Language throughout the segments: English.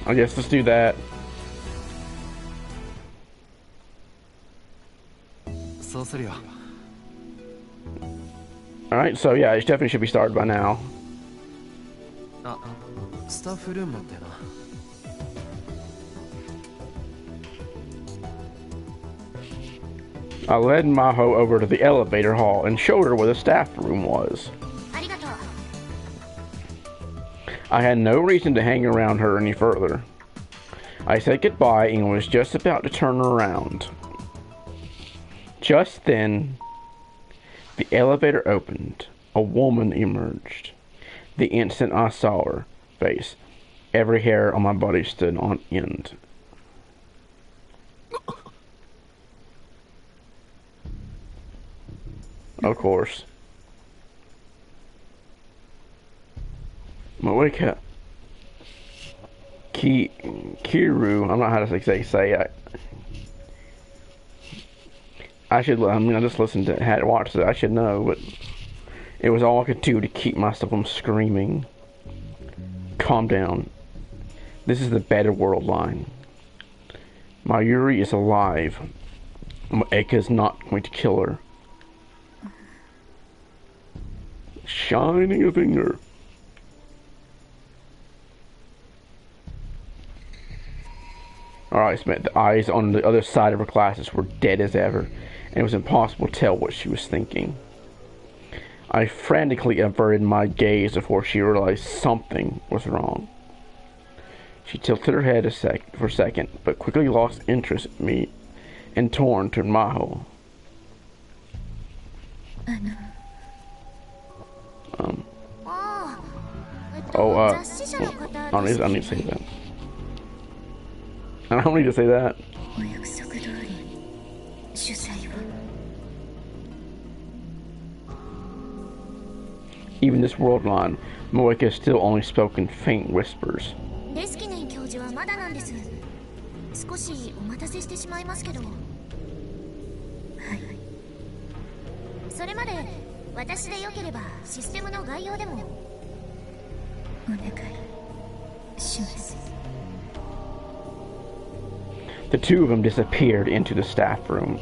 I guess let's do that. Alright, so yeah, it definitely should be started by now. I led Maho over to the elevator hall and showed her where the staff room was. I had no reason to hang around her any further. I said goodbye and was just about to turn around. Just then, the elevator opened. A woman emerged. The instant I saw her face, every hair on my body stood on end. Of course. Moeka Kiru, I'm not how to say it. I should, I mean, I just listened to, had watched it, I should know, but it was all I could do to keep myself from screaming. Calm down. This is the better world line. Mayuri is alive. Moeka's not going to kill her. Shining a finger. Alright, Smith, the eyes on the other side of her glasses were dead as ever, and it was impossible to tell what she was thinking. I frantically averted my gaze before she realized something was wrong. She tilted her head for a second, but quickly lost interest in me and turned to Maho. I need to say that. I don't need to say that. Even this world line, Moeka still only spoke in faint whispers. The two of them disappeared into the staff room.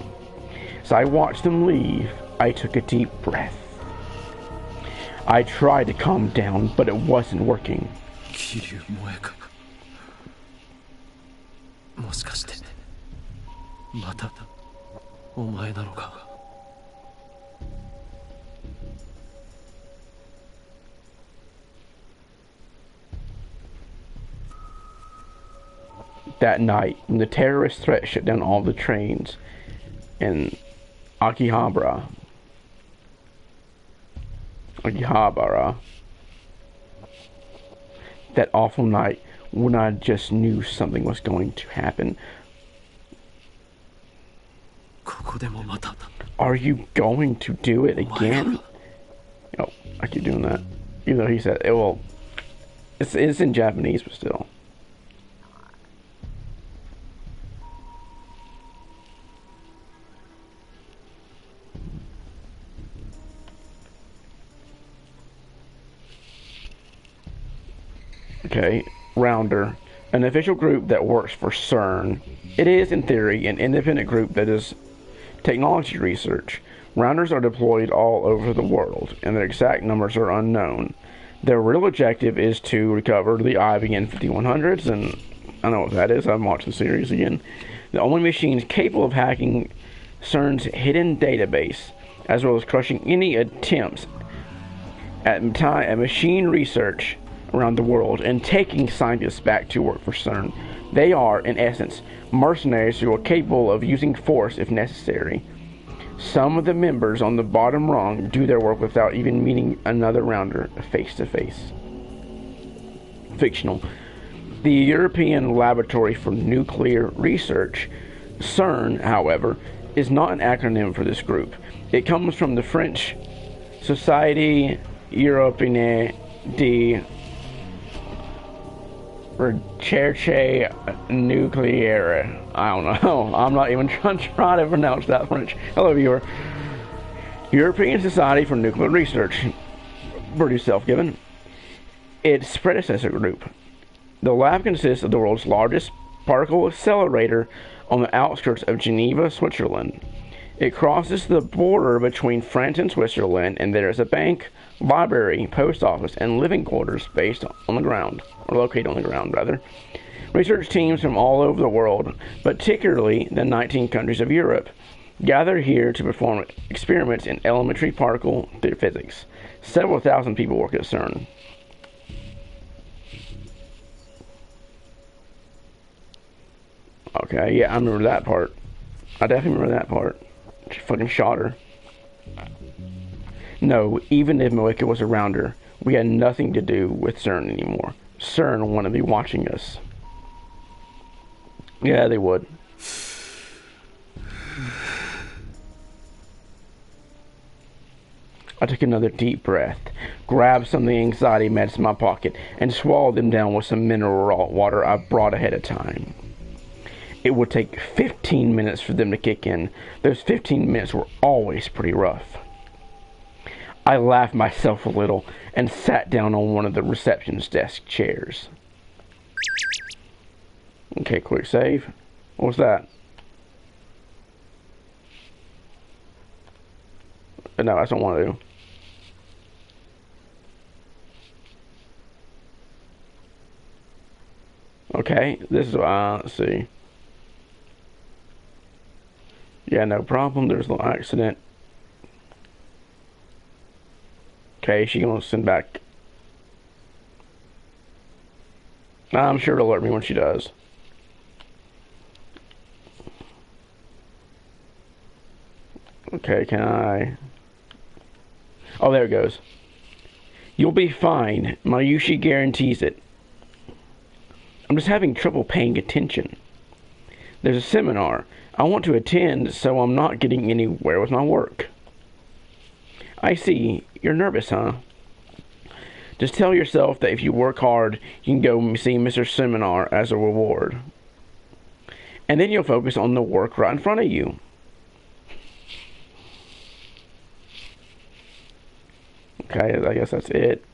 As I watched them leave, I took a deep breath. I tried to calm down, but it wasn't working. That night, when the terrorist threat shut down all the trains in Akihabara, that awful night when I just knew something was going to happen. Are you going to do it again? Oh, I keep doing that. Even though he said, well, it's in Japanese, but still. Okay, Rounder, an official group that works for CERN. It is, in theory, an independent group that does technology research. Rounders are deployed all over the world, and their exact numbers are unknown. Their real objective is to recover the IBM 5100s, and I know what that is. I'm watching the series again. The only machines capable of hacking CERN's hidden database, as well as crushing any attempts at machine research around the world and taking scientists back to work for CERN. They are, in essence, mercenaries who are capable of using force if necessary. Some of the members on the bottom rung do their work without even meeting another rounder face to face. Fictional. The European Laboratory for Nuclear Research, CERN, however, is not an acronym for this group. It comes from the French Société Européenne de Recherche Nucléaire. I don't know. I'm not even trying to pronounce that French. Hello, viewer. European Society for Nuclear Research. Pretty self-given. Its predecessor group, The lab consists of the world's largest particle accelerator on the outskirts of Geneva, Switzerland. It crosses the border between France and Switzerland, and there is a bank, library, post office, and living quarters based on the ground, or located on the ground, rather. Research teams from all over the world, particularly the 19 countries of Europe, gather here to perform experiments in elementary particle physics. Several thousand people work at CERN. Okay, yeah, I remember that part. I definitely remember that part. She fucking shot her. No, even if Moeka was around her, we had nothing to do with CERN anymore. CERN wanted to be watching us. Yeah, they would. I took another deep breath, grabbed some of the anxiety meds in my pocket, and swallowed them down with some mineral water I brought ahead of time. It would take 15 minutes for them to kick in. Those 15 minutes were always pretty rough. I laughed myself a little and sat down on one of the reception's desk chairs. Okay, quick save. What was that? No, I don't want to do. Okay, this is, let's see. Yeah, no problem. There's a little accident. Okay, she's gonna send back. I'm sure it'll alert me when she does. Okay, can I? Oh, there it goes. You'll be fine. Mayushi guarantees it. I'm just having trouble paying attention. There's a seminar I want to attend, so I'm not getting anywhere with my work. I see. You're nervous, huh? Just tell yourself that if you work hard, you can go see Mr. Seminar as a reward. And then you'll focus on the work right in front of you. Okay, I guess that's it.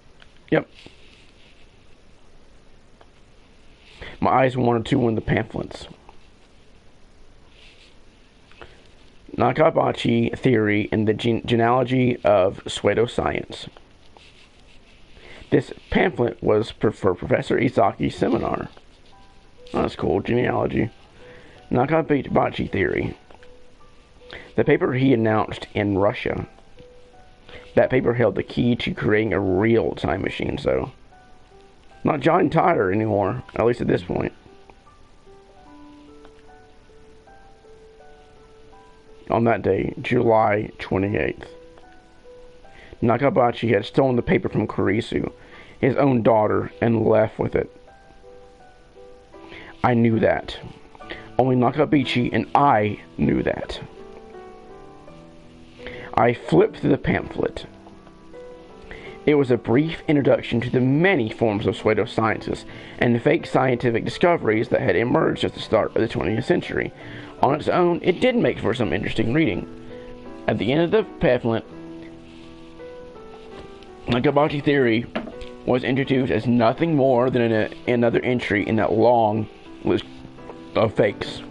Yep. My eyes wanted to win the pamphlets. Nakabachi theory and the genealogy of pseudoscience. This pamphlet was for Professor Isaki's seminar. Oh, that's cool, genealogy. Nakabachi theory. The paper he announced in Russia. That paper held the key to creating a real time machine, so... Not John Tyler anymore, at least at this point. On that day, July 28th. Nakabachi had stolen the paper from Kurisu, his own daughter, and left with it. I knew that. Only Nakabachi and I knew that. I flipped through the pamphlet. It was a brief introduction to the many forms of pseudosciences and fake scientific discoveries that had emerged at the start of the 20th century. On its own, it did make for some interesting reading. At the end of the pamphlet, Nakabachi theory was introduced as nothing more than another entry in that long list of fakes.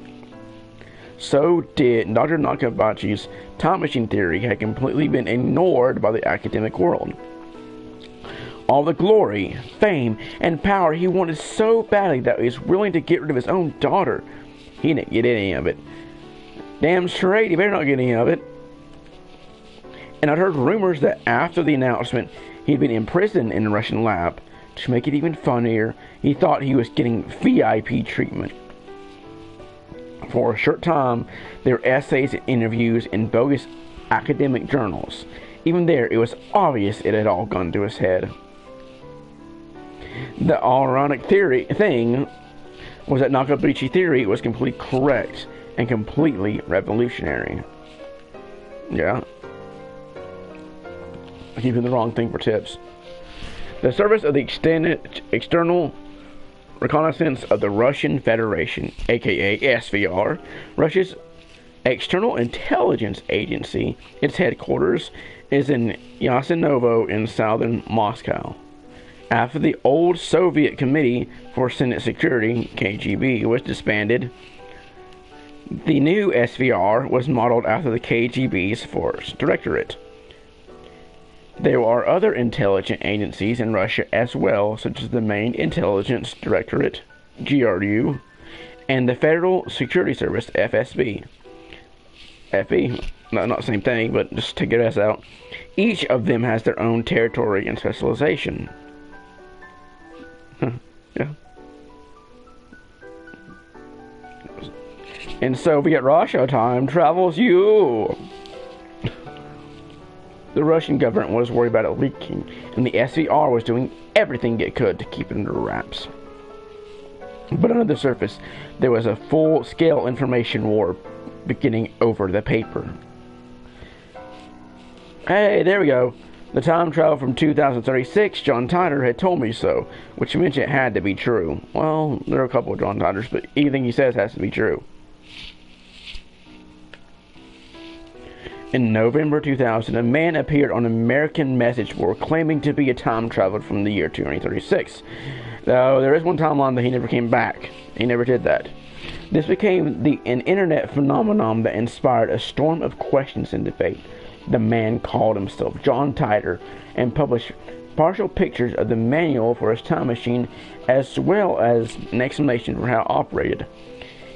So did Dr. Nakabachi's time machine theory had completely been ignored by the academic world. All the glory, fame, and power he wanted so badly that he was willing to get rid of his own daughter. He didn't get any of it. Damn straight, he better not get any of it. And I'd heard rumors that after the announcement, he'd been imprisoned in the Russian lab. To make it even funnier, he thought he was getting VIP treatment. For a short time, there were essays and interviews in bogus academic journals. Even there, it was obvious it had all gone to his head. The ironic thing was that Nakabachi theory was completely correct and completely revolutionary. Yeah. I keep doing the wrong thing for tips. The Service of the External Reconnaissance of the Russian Federation, aka SVR, Russia's External Intelligence Agency. Its headquarters is in Yasinovo in southern Moscow. After the old Soviet Committee for Senate Security, KGB, was disbanded, the new SVR was modeled after the KGB's Force Directorate. There are other intelligence agencies in Russia as well, such as the Main Intelligence Directorate, GRU, and the Federal Security Service, FSB. FB, no, not the same thing, but just to get us out. Each of them has their own territory and specialization. Yeah. In Soviet Russia, time travels you. The Russian government was worried about it leaking, and the SVR was doing everything it could to keep it under wraps. But under the surface, there was a full-scale information war beginning over the paper. Hey, there we go. The time travel from 2036, John Titor had told me so, which meant it had to be true. Well, there are a couple of John Titors, but anything he says has to be true. In November 2000, a man appeared on American message board claiming to be a time traveler from the year 2036. Though there is one timeline that he never came back. He never did that. This became an internet phenomenon that inspired a storm of questions and debate. The man called himself John Titor and published partial pictures of the manual for his time machine as well as an explanation for how it operated.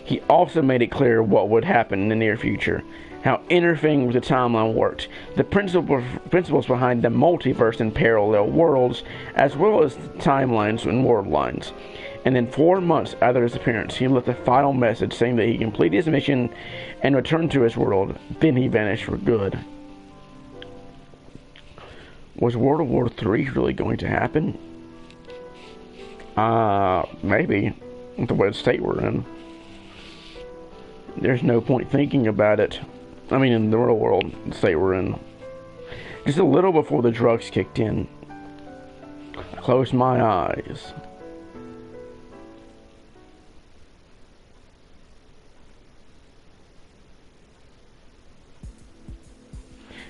He also made it clear what would happen in the near future, how interfering with the timeline worked, the principles behind the multiverse and parallel worlds, as well as the timelines and world lines. And then 4 months after his appearance, he left a final message saying that he completed his mission and returned to his world. Then he vanished for good. Was World War III really going to happen? Maybe. With the way the state we're in. There's no point thinking about it. I mean, in the real world, the state we're in. Just a little before the drugs kicked in. I closed my eyes.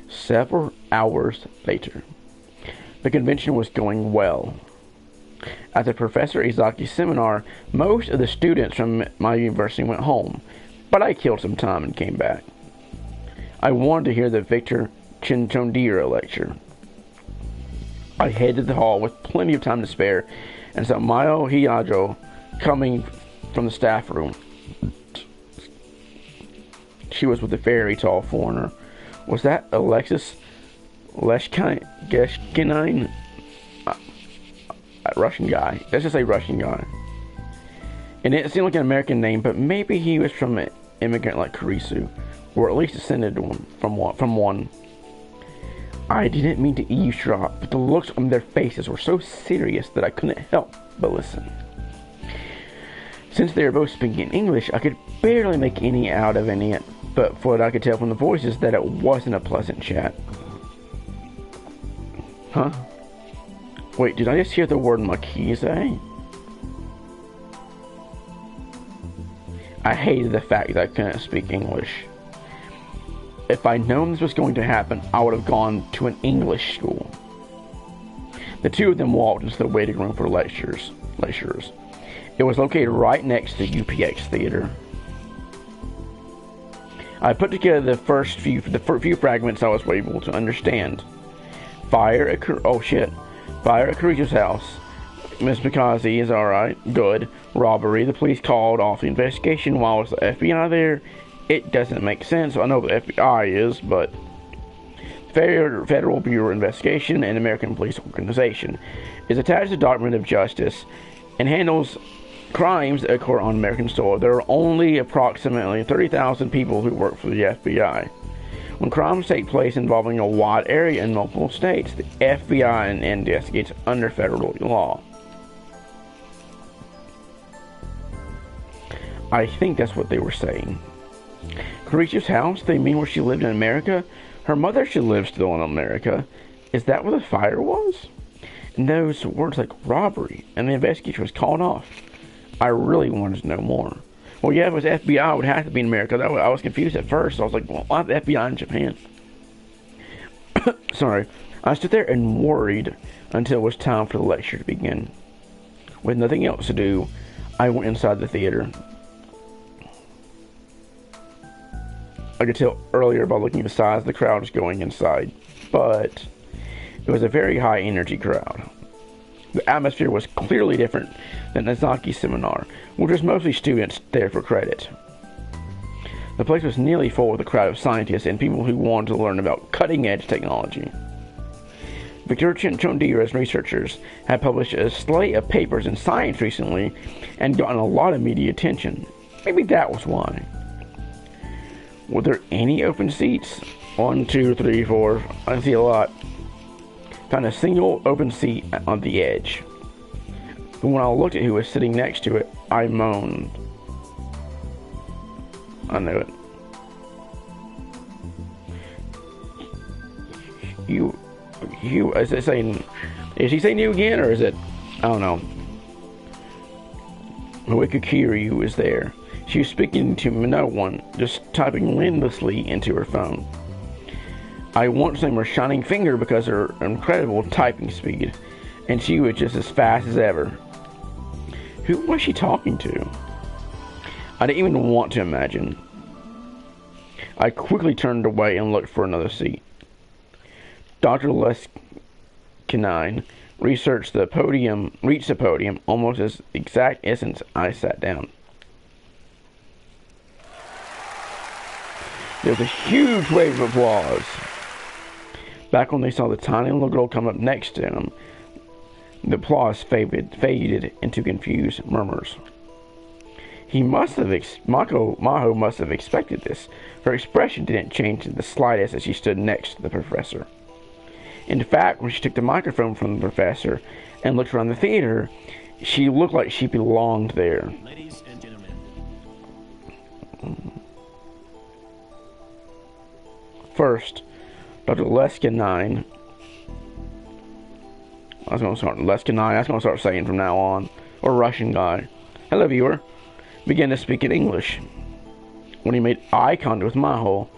Several hours later, the convention was going well. At the Professor Izaki's seminar, most of the students from my university went home, but I killed some time and came back. I wanted to hear the Victor Chinchondira lecture. I headed to the hall with plenty of time to spare, and saw Mayo Hiyajo coming from the staff room. She was with a very tall foreigner. Was that Alexis Leshkinine? Russian guy. Let's just say Russian guy. And it seemed like an American name, but maybe he was from an immigrant like Kurisu, or at least descended from one. I didn't mean to eavesdrop, but the looks on their faces were so serious that I couldn't help but listen. Since they were both speaking English, I could barely make any out of any, but for what I could tell from the voices, that it wasn't a pleasant chat. Huh? Wait, did I just hear the word Makize? I hated the fact that I couldn't speak English. If I'd known this was going to happen, I would have gone to an English school. The two of them walked into the waiting room for lecturers. It was located right next to the UPX theater. I put together the few fragments I was able to understand. Fire at Kurizu's house. Miss Mikaze is alright. Good. Robbery. The police called off the investigation while it's the FBI there. It doesn't make sense. I know the FBI is, but Federal Bureau of Investigation and American Police Organization is attached to the Department of Justice and handles crimes that occur on American soil. There are only approximately 30,000 people who work for the FBI. When crimes take place involving a wide area in multiple states, the FBI investigates under federal law. I think that's what they were saying. Carisha's house? They mean where she lived in America? Her mother should live still in America. Is that where the fire was? And those words like robbery, and the investigation was called off. I really wanted to know more. Well, yeah, if it was FBI, it would have to be in America. I was confused at first. I was like, well, why the FBI in Japan? Sorry. I stood there and worried until it was time for the lecture to begin. With nothing else to do, I went inside the theater. I could tell earlier by looking at the size of the crowd going inside, but it was a very high energy crowd. The atmosphere was clearly different than Nazaki's seminar, which was mostly students there for credit. The place was nearly full with a crowd of scientists and people who wanted to learn about cutting-edge technology. Victor Chondira's researchers had published a slate of papers in Science recently and gotten a lot of media attention. Maybe that was why. Were there any open seats? 1, 2, 3, 4. I see a lot. Found a single open seat on the edge. But when I looked at who was sitting next to it, I moaned. I knew it. You, is it saying, is he saying you again, or is it, I don't know. Moeka Kiryu was there. She was speaking to no one, just typing endlessly into her phone. I once named her Shining Finger because of her incredible typing speed, and she was just as fast as ever. Who was she talking to? I didn't even want to imagine. I quickly turned away and looked for another seat. Dr. Leskinine reached the podium almost as exact instant I sat down. There was a huge wave of applause. Back when they saw the tiny little girl come up next to him, the applause faded into confused murmurs. Maho must have expected this. Her expression didn't change in the slightest as she stood next to the professor. In fact, when she took the microphone from the professor and looked around the theater, she looked like she belonged there. Ladies and gentlemen. First, Dr. Leskinine. That's going to start saying from now on. Or Russian guy. Hello, viewer. Began to speak in English. When he made eye contact with Maho,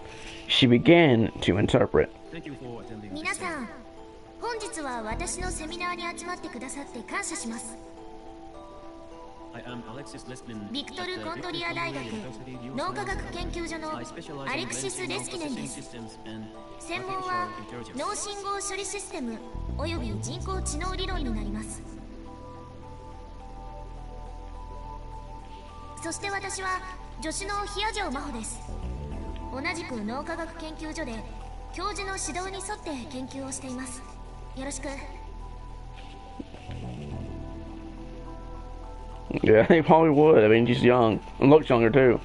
she began to interpret. Thank you for attending. 皆さん、本日は私のセミナーに集まってくださって感謝します。 I am Alexis Leskin. ビクトル・コントリア大学脳科学研究所のアレクシス・レスキネンです。専門は脳信号処理システムおよび人工知能理論になります。そして私は助手の比谷城真帆です。同じく脳科学研究所で教授の指導に沿って研究をしています。よろしく。 Yeah, he probably would. I mean, she's young and looks younger too.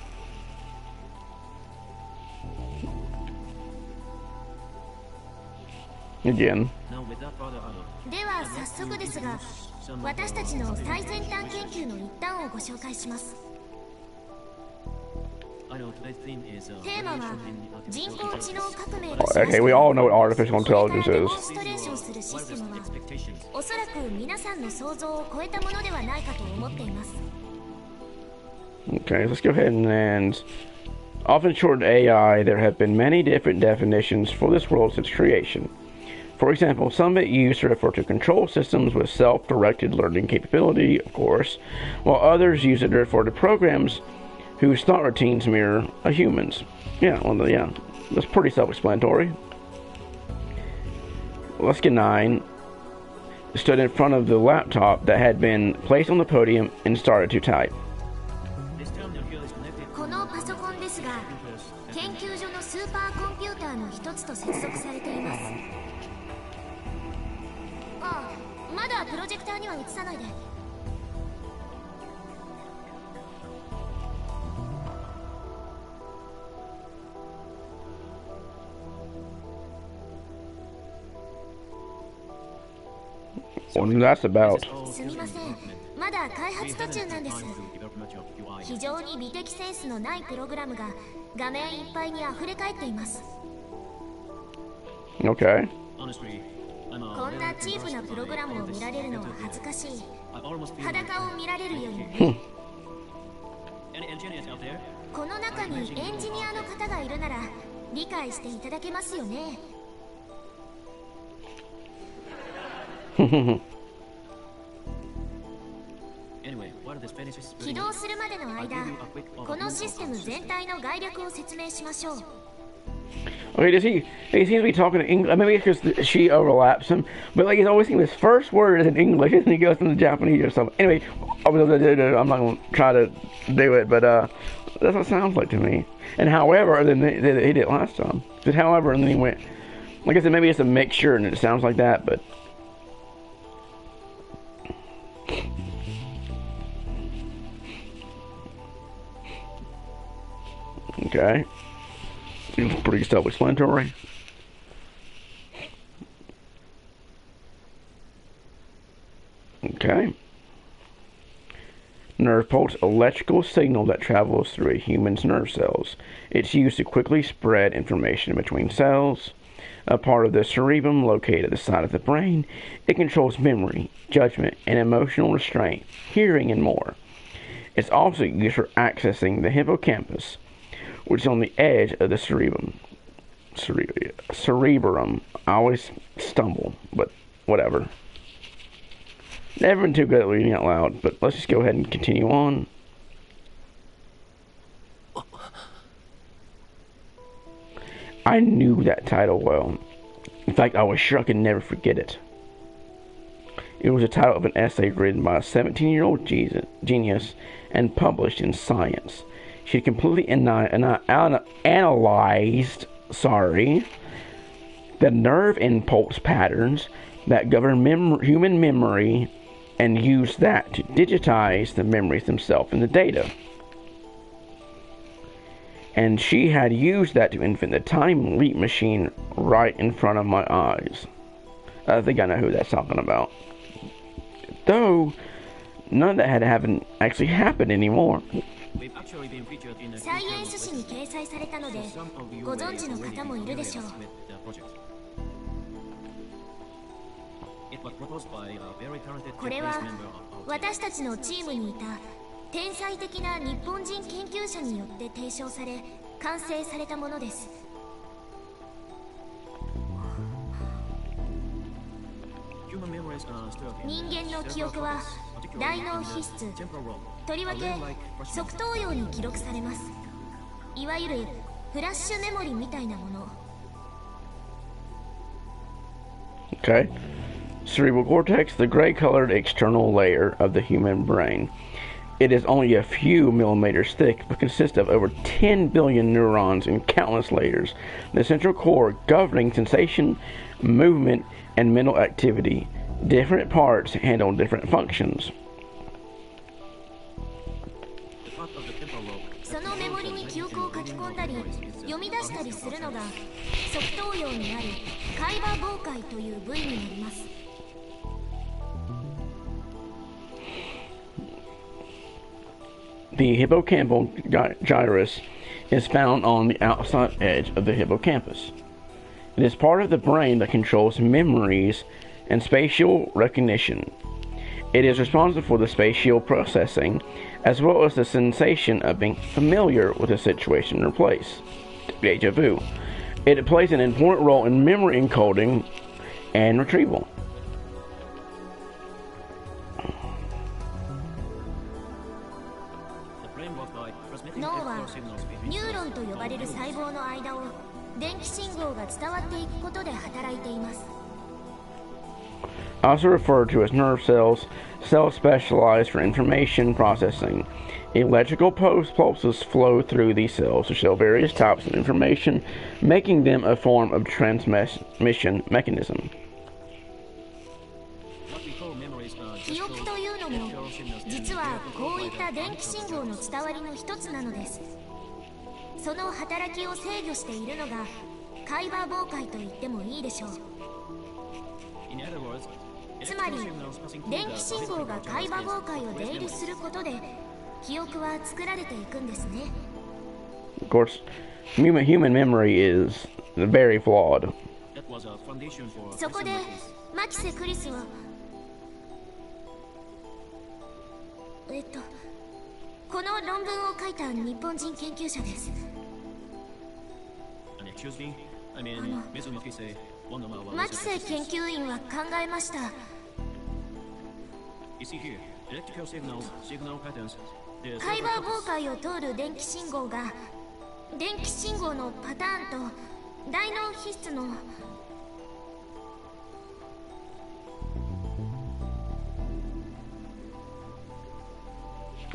Again. では早速ですが、私たちの最先端研究の一端をご紹介します。テーマは人工知能革命が Okay, we all know what artificial intelligence デモン is. ストレーションするシステムはおそらく皆さんの想像を超えたものではないかと思っています。 Okay, let's go ahead and often short AI, there have been many different definitions for this world since creation. For example, some of it used to refer to control systems with self-directed learning capability, of course, while others use it to refer to programs whose thought routines mirror a human's. Yeah, that's pretty self-explanatory. Leskinine stood in front of the laptop that had been placed on the podium and started to type. このパソコンですが、研究所のスーパーコンピューターの一つと接続されています。ああ、まだプロジェクターには映さないで。 What that's about. すみません、まだ開発途中なんです。非常に美的センスのないプログラムが画面いっぱいに溢れ返っています。 Okay. こんなチープなプログラムを見られるのは恥ずかしい。裸を見られるよりもね。この中にエンジニアの方がいるなら理解していただけますよね。Anyway, while the Spanish is 起動するまでの間、このシステム全体の概略を説明しましょう。 Okay, he seems to be talking in English. Maybe it's because she overlaps him, but like he's always saying his first word is in English, and he goes into Japanese or something. Anyway, I'm not going to try to do it, but that's what it sounds like to me. And however, then he did it last time. But however, and then he went. Like I said, maybe it's a mixture, and it sounds like that, but. Okay. Seems pretty self-explanatory. Okay. Nerve pulse, electrical signal that travels through a human's nerve cells. It's used to quickly spread information between cells. A part of the cerebrum located at the side of the brain. It controls memory, judgment, and emotional restraint, hearing, and more. It's also used for accessing the hippocampus, which is on the edge of the cerebrum. Cerebrum. I always stumble, but whatever. Never been too good at reading out loud, but let's just go ahead and continue on. I knew that title well. In fact, I was sure I could never forget it. It was the title of an essay written by a 17-year-old genius and published in Science. She completely analyzed, the nerve impulse patterns that govern human memory and used that to digitize the memories themselves in the data. And she had used that to invent the time leap machine right in front of my eyes. I think I know who that's talking about. Though, none of that had actually happened anymore. We've actually been featured in a サイエンス誌に掲載されたので、ご存知の方もいるでしょう。これは私たちのチームにいた天才的な日本人研究者によって提唱され完成されたものです。人間の記憶は大脳皮質、とりわけ側頭葉に記録されます。いわゆるフラッシュメモリみたいなもの。Okay. Cerebral cortex, the gray-colored external layer of the human brain. It is only a few millimeters thick, but consists of over 10 billion neurons in countless layers. The central core governing sensation, movement, and mental activity. Different parts handle different functions. そのメモリに記憶を書き込んだり読み出したりするのが側頭葉にある海馬傍回という部位になります。The hippocampal gyrus is found on the outside edge of the hippocampus. It is part of the brain that controls memories and spatial recognition. It is responsible for the spatial processing, as well as the sensation of being familiar with a situation or place. Deja vu. It plays an important role in memory encoding and retrieval. 脳はニューロンと呼ばれる細胞の間を電気信号が伝わっていくことで働いています。Also referred to as nerve cells, cells specialized for information processing. Electrical pulses flow through these cells to show various types of information, making them a form of transmission mechanism. 記憶というのも実はこういった電気信号の伝わりの一つなのです。その働きを制御しているのが海馬傍回と言ってもいいでしょう。つまり電気信号が海馬傍回を出入りすることで記憶は作られていくんですね。Of course, human memory is very flawed. そこでマキセ・クリスはこの論文を書いた日本人研究者です。マキセ研究員は考えました。You see here, electrical signals, signal patterns. The 海馬妨害を通る電気信号が電気信号のパターンと大脳皮質の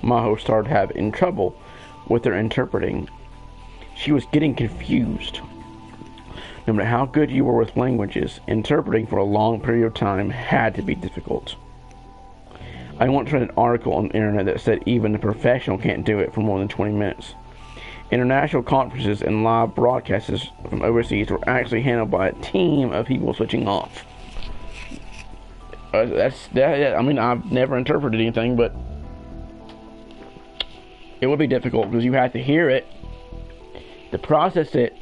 Maho started having trouble with her interpreting. She was getting confused. No matter how good you were with languages, interpreting for a long period of time had to be difficult. I once read an article on the internet that said even a professional can't do it for more than 20 minutes. International conferences and live broadcasts from overseas were actually handled by a team of people switching off. I mean, I've never interpreted anything, but it would be difficult because you have to hear it, to process it,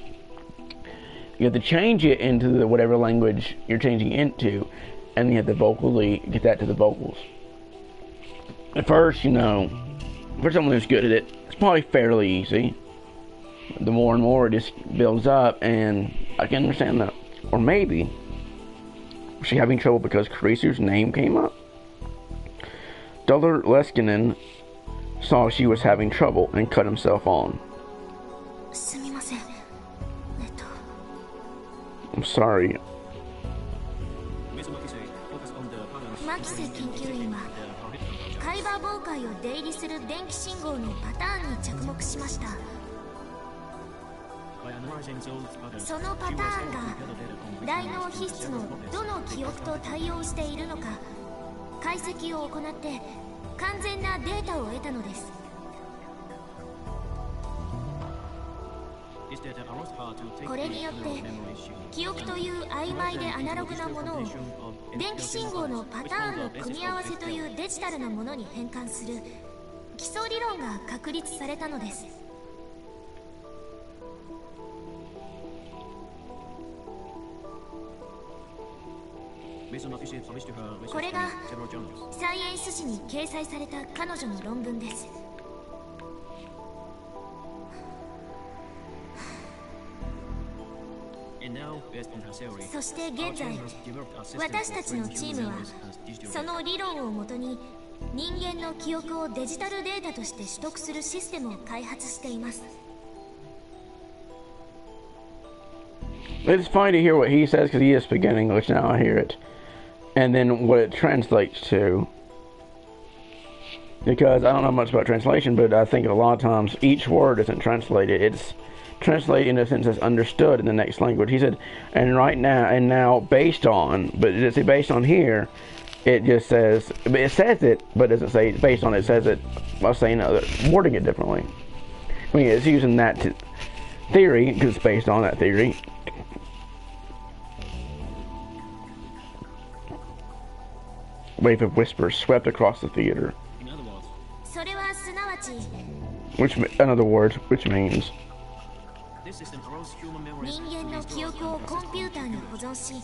you have to change it into whatever language you're changing into, and you have to vocally get that to the vocals. At first, for someone who's good at it, it's probably fairly easy. The more and more it just builds up, and I can understand that. Or maybe, was she having trouble because Karisu's name came up? Duller Leskinen saw she was having trouble and cut himself on. すみません。I'm sorry. マキセ研究員は海馬妨害を出入りする電気信号のパターンに着目しました。そのパターンが大脳皮質のどの記憶と対応しているのか解析を行って完全なデータを得たのです。これによって記憶という曖昧でアナログなものを電気信号のパターンの組み合わせというデジタルなものに変換する基礎理論が確立されたのです。これがサイエンス誌に掲載された彼女の論文です。そして現在、私たちのチームはその理論をもとに人間の記憶をデジタルデータとして取得するシステムを開発しています。It's funny to hear what he says because he is speaking English now. I hear it, and then what it translates to. Because I don't know much about translation, but I think a lot of times each word isn't translated. It's translated in a sense that's understood in the next language. He said, and now based on, but it doesn't say based on here. It just says, it says it, but it doesn't say it's based on it. It says it by saying wording it differently. I mean, it's using that theory because it's based on that theory. Wave of whispers swept across the theater. In other words, which means. 人間の記憶をコンピューターに保存し、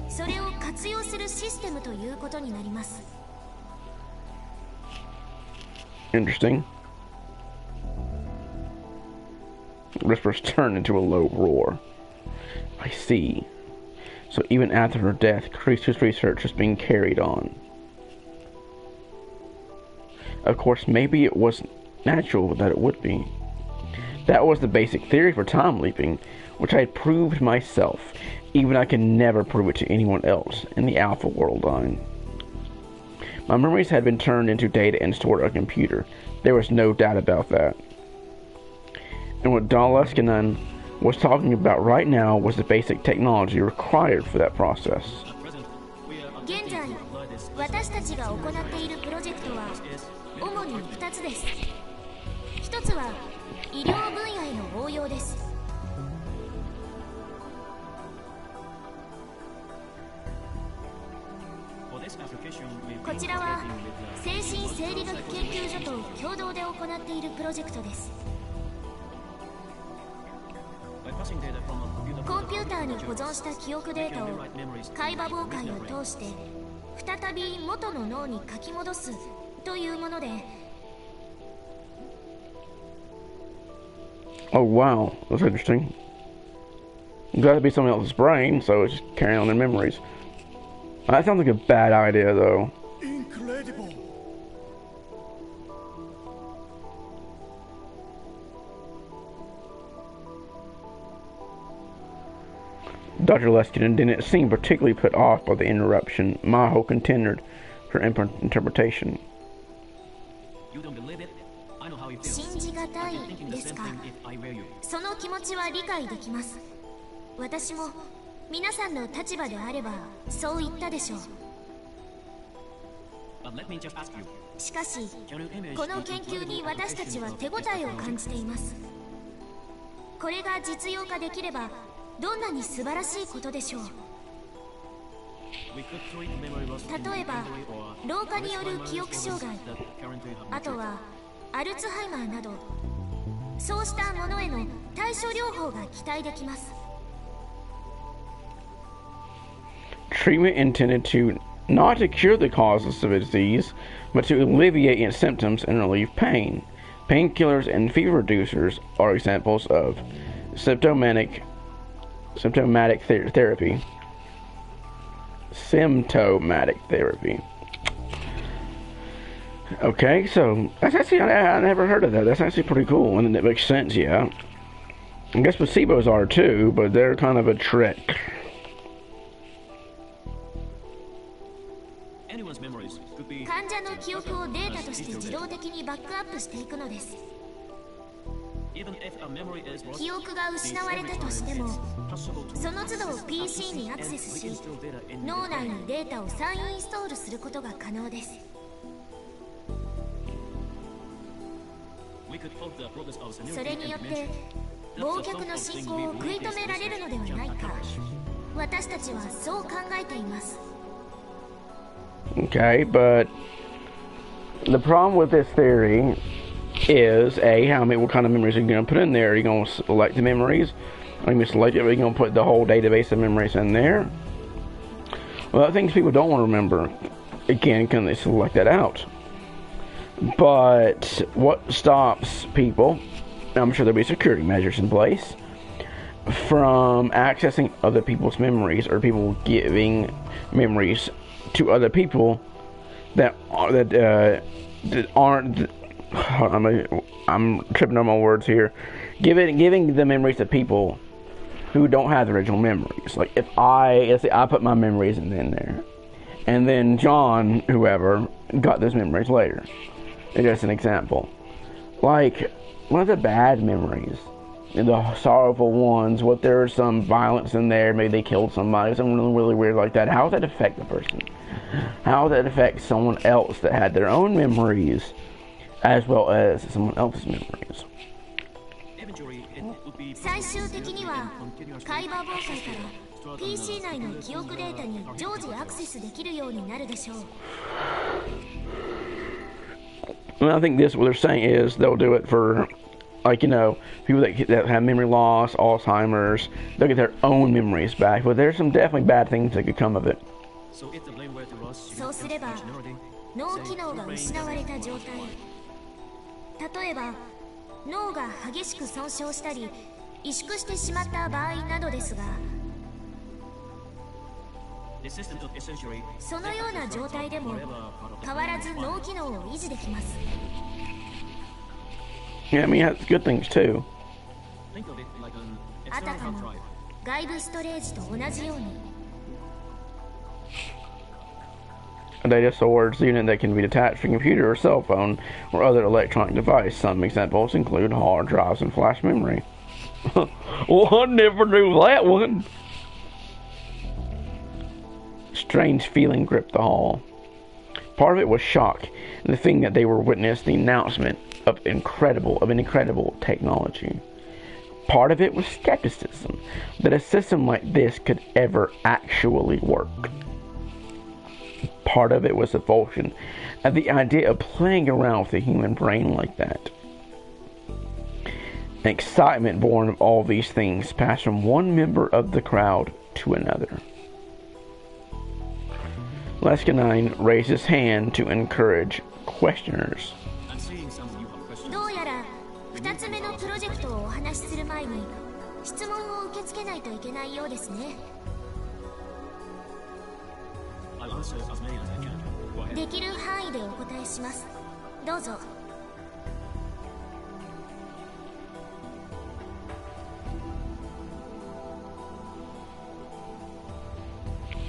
それを活用するシステムということになります。Interesting. Whispers turned into a low roar. I see. So even after her death, Chris's research is being carried on. Of course, maybe it was natural that it would be. That was the basic theory for time leaping, which I had proved myself. Even I could never prove it to anyone else in the Alpha World line. My memories had been turned into data and stored on a computer. There was no doubt about that. And what Daleskinan was talking about right now was the basic technology required for that process. 現在、私たちが行っているプロジェクトは主に2つです。1つは医療分野への応用です。こちらは精神生理学研究所と共同で行っているプロジェクトです。コンピューターに保存した記憶データを海馬妨害を通して再び元の脳に書き戻すというもので。Oh wow, that's interesting. It's got to be someone else's brain, so it's just carrying on their memories. That sounds like a bad idea, though. Incredible. Dr. Leskinen didn't seem particularly put off by the interruption. Maho continued her interpretation. You don't believe it? I know how you feel. 信じがたい I'm thinking で the す same か。 thing if I were you. その気持ちは理解できます。私も皆さんの立場であればそう言ったでしょう。 But let me just ask you. しかし Can you imagine この研究に私たちは手応えを感じています。これが実用化できればどんなに素晴らしいことでしょう。 we could treat memory loss in 例えば any way or 老化による記憶障害、 that currently have あとはアルツハイマーなどそうしたものへの対処療法が期待できます。 Treatment intended to not to cure the causes of a disease, but to alleviate its symptoms and relieve pain. Painkillers and fever reducers are examples of symptomatic therapy. Symptomatic therapy. Okay, so that's actually I never heard of that. That's actually pretty cool, and it makes sense. Yeah, I guess placebos are too, but they're kind of a trick. anyone's memories could be 患者の記憶をデータとして自動的にバックアップしていくのです。 even if a memory is lost. 記憶が失われたとしても Possible to その都度 PC にアクセスし install data in 脳内にデータを再インストールすることが可能です。 we could halt the progress of そ senility れ and によって dementia. 忘却の進行を食い止められるのではないか。私たちはそう考えています。 Okay, but the problem with this theory is what kind of memories are you going to put in there? Are you going to select the memories? Are you going to select it? Are you going to put the whole database of memories in there? Well, things people don't want to remember. Again, can they select that out? But what stops people? I'm sure there'll be security measures in place from accessing other people's memories or people giving memories to other people that aren't. I'm tripping on my words here. Giving the memories to people who don't have the original memories. Like if let's say I put my memories in there, and then John, whoever, got those memories later. It's just an example. Like one of the bad memories, the sorrowful ones. What there's some violence in there? Maybe they killed somebody. Something really weird like that. How does that affect the person? How does that affect someone else that had their own memories as well as someone else's memories? eventually it would be 最終的には会話妨害から PC 内の記憶データに常時アクセスできるようになるでしょう。 Well, I think what they're saying is they'll do it for, like, people that have memory loss, Alzheimer's. They'll get their own memories back, but there's some definitely bad things that could come of it. so if the blame were to loss そうすれば functionality, 脳機能が失われた状態、例えば脳が激しく損傷したり萎縮してしまった場合などですが、 the system could essentially そのような状態でも whatever part of 変わらず脳機能を維持できます。 Yeah, I mean, it has good things too. think of it like an あた external か hard も drive. 外部ストレージと同じように A data storage unit that can be attached to a computer or cell phone or other electronic device. Some examples include hard drives and flash memory. Well, I never knew that one. Strange feeling gripped the hall. Part of it was shock, and the thing that they were witnessing the announcement of incredible technology. Part of it was skepticism that a system like this could ever actually work. Part of it was revulsion at the idea of playing around with the human brain like that. An excitement born of all these things passed from one member of the crowd to another. Lescanine raised his hand to encourage questioners. I'm seeing some you have questions. どうやら2つ目のプロジェクトをお話しする前に質問を受け付けないといけないようですね。 I'll answer as many as I can. できる範囲でお答えします。どうぞ。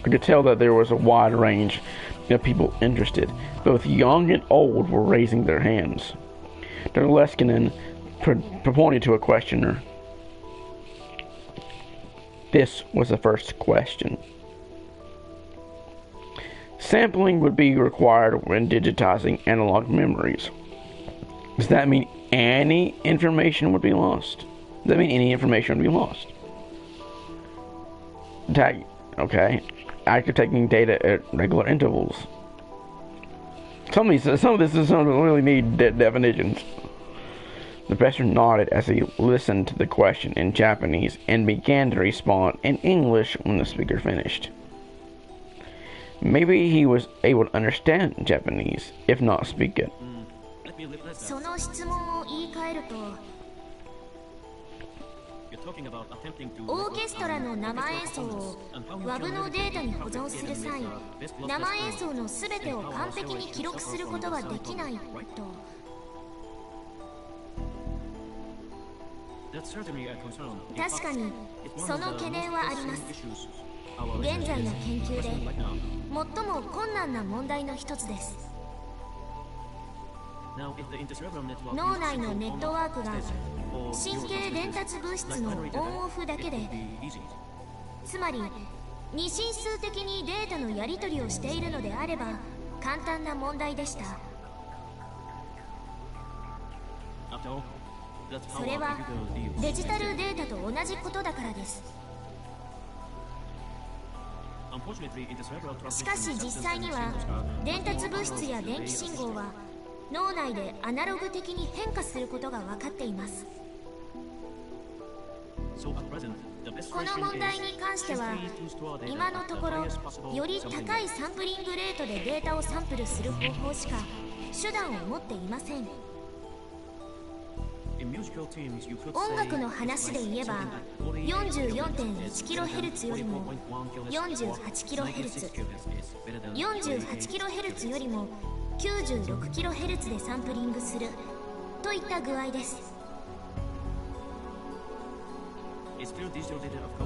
I could tell that there was a wide range of people interested. Both young and old were raising their hands. Dr. Leskinen pointed to a questioner. This was the first question. Sampling would be required when digitizing analog memories. Does that mean any information would be lost? Does that mean any information would be lost? Okay. Active taking data at regular intervals. Some of this is some really need definitions. The professor nodded as he listened to the question in Japanese and began to respond in English when the speaker finished. Maybe he was able to understand Japanese, if not speak it. その質問を言い換えると、オーケストラの生演奏を WAV のデータに保存する際、生演奏のすべてを完璧に記録することはできないと。確かにその懸念はあります。現在の研究で最も困難な問題の一つです。脳内のネットワークが神経伝達物質のオンオフだけで、つまり二進数的にデータのやり取りをしているのであれば簡単な問題でした。それはデジタルデータと同じことだからです。しかし実際には伝達物質や電気信号は脳内でアナログ的に変化することが分かっています。この問題に関しては今のところより高いサンプリングレートでデータをサンプルする方法しか手段を持っていません。音楽の話で言えば 44.1kHz よりも 48kHz、 48kHz よりも 96kHz でサンプリングするといった具合です。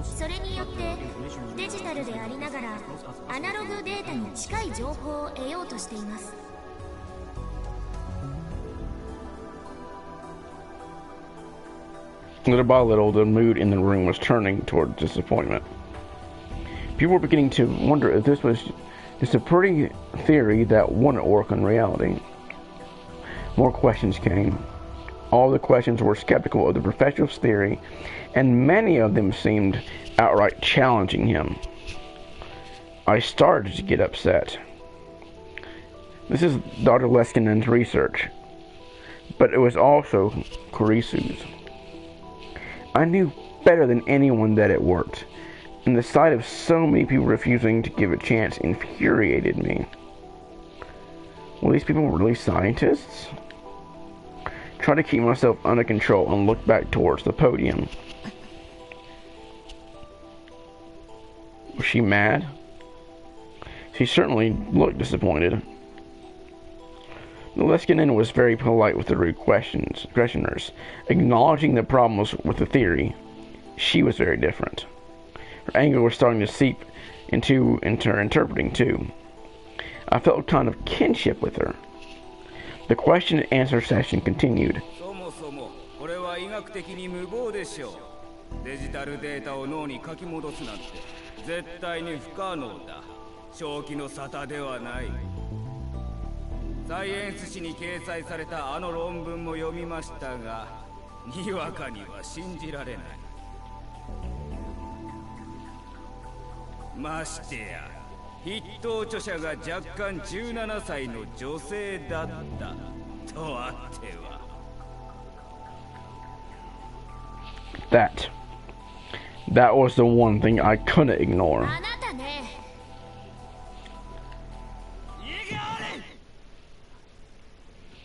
それによってデジタルでありながらアナログデータに近い情報を得ようとしています。Little by little, the mood in the room was turning toward disappointment. People were beginning to wonder if this was just a pretty theory that wouldn't work in reality. More questions came. All the questions were skeptical of the professor's theory, and many of them seemed outright challenging him. I started to get upset. This is Dr. Leskinen's research, but it was also Kurisu's. I knew better than anyone that it worked, and the sight of so many people refusing to give it a chance infuriated me. Were these people really scientists? Tried to keep myself under control and looked back towards the podium. Was she mad? She certainly looked disappointed. Leskinen was very polite with the rude questioners, acknowledging the problems with the theory. She was very different. Her anger was starting to seep into her interpreting too. I felt a kind of kinship with her. The question and answer session continued. これは医学的に無謀でしょう。デジタルデータを脳に書き戻すなんて絶対に不可能だ。正気の沙汰ではない。サイエンス誌に掲載されたあの論文も読みましたが、にわかには信じられない。ましてや筆頭著者が若干17歳の女性だったとあっては。That was the one thing I couldn't ignore.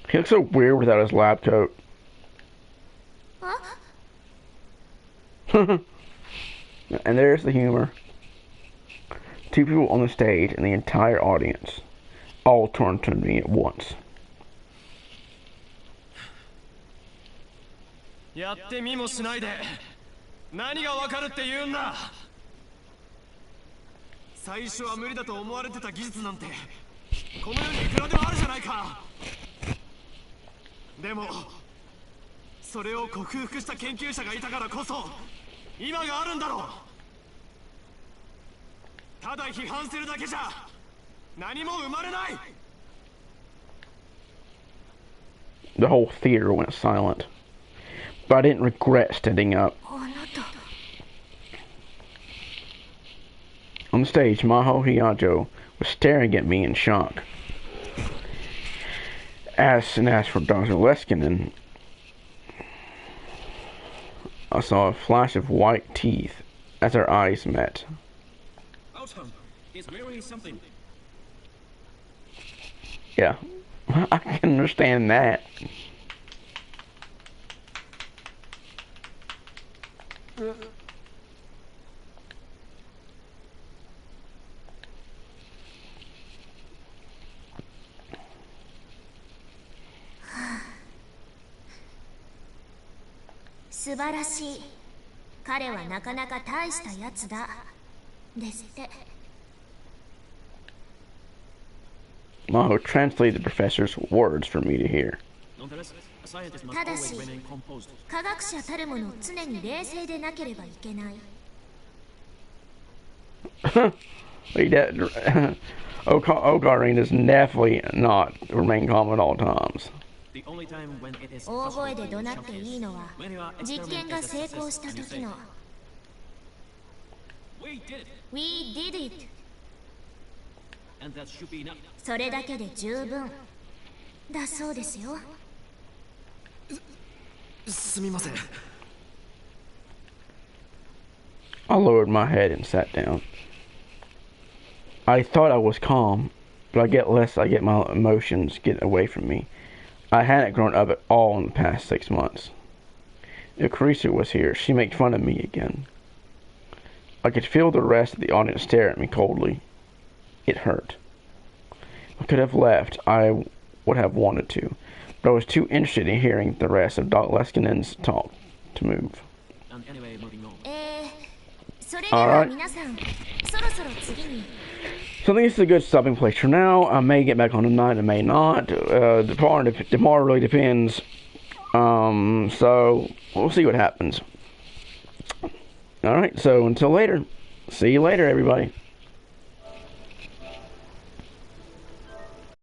He looks so weird without his lab coat. And there's the humor. Two people on the stage and the entire audience. all turned to me at once. やってみもしないで何がわかるって言うんだ。最初は無理だと思われてた技術なんてこの世にいくらでもあるじゃないか。でもそれを克服した研究者がいたからこそ今があるんだろう。ただ批判するだけじゃ何も生まれない。 The whole theater went silent, but I didn't regret standing up. あなた On the stage, Maho Hiyajo was staring at me in shock. As for Dr. Leskinen, I saw a flash of white teeth as our eyes met. Outcome is really something. Yeah, I can understand that. "素晴らしい。彼はなかなか大したやつだ。ですって。 Maho translated the professor's words for me to hear. Nonetheless, a scientist must ただ always し remain composed. 科学者たるもの常に冷静でなければいけない。 Ogarin does definitely not remain calm at all times. The only time when it is 大 possible 声で怒鳴っていいのは when your 実験 experiment が is 成 a 功した success, 時の We did it, We did it。 and that should be enough. それだけで十分だそうですよ。すみません。 I lowered my head and sat down. I thought I was calm, but I get my emotions get away from me. I hadn't grown up at all in the past 6 months. If Carissa was here, she'd make fun of me again. I could feel the rest of the audience stare at me coldly. It hurt. I could have left. I would have wanted to, but I was too interested in hearing the rest of Doc Leskinen's talk to move. And anyway, moving on. それでは皆さん、そろそろ次に。 So I think this is a good stopping place for now. I may get back on tonight, I may not. Tomorrow really depends. So we'll see what happens. Alright, so until later. See you later, everybody.